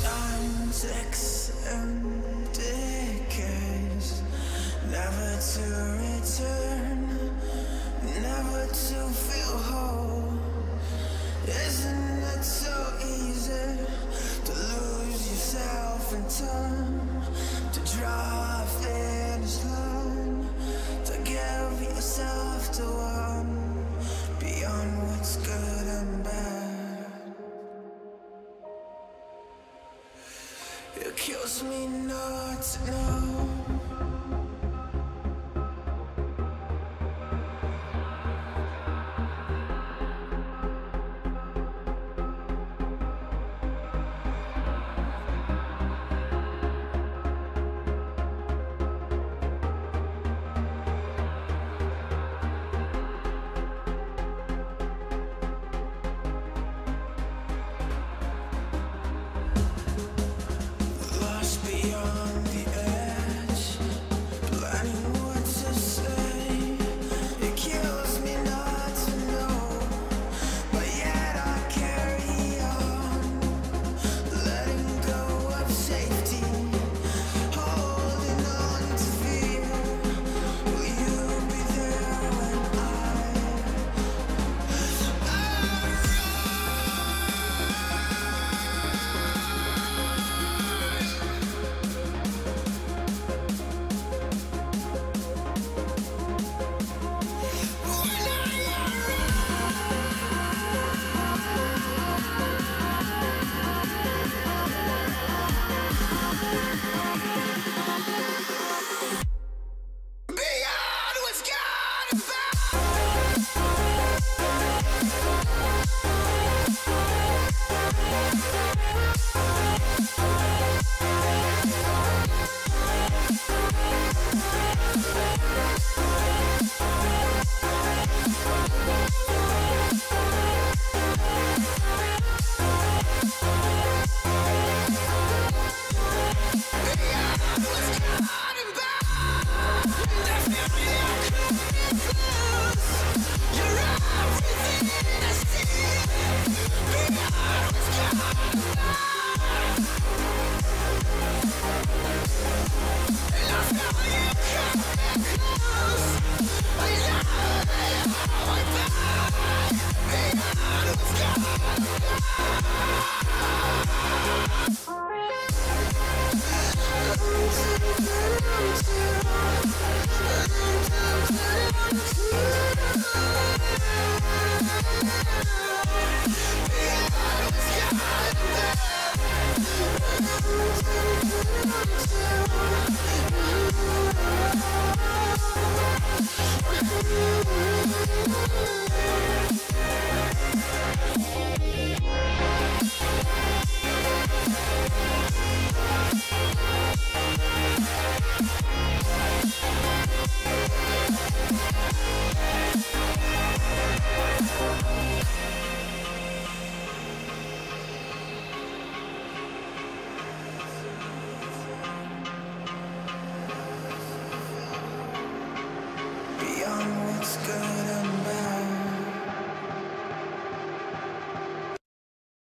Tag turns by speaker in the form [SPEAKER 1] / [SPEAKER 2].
[SPEAKER 1] Time ticks and decays, never to return, never to feel whole. Isn't it so easy to lose yourself in time, to draw a finish line, to give yourself to one beyond what's good and bad? It kills me not to know. Beyond the edge, planning what to say. It kills me not to know, but yet I carry on, letting go of safety, holding on to fear. Will you be there when I beyond what's good.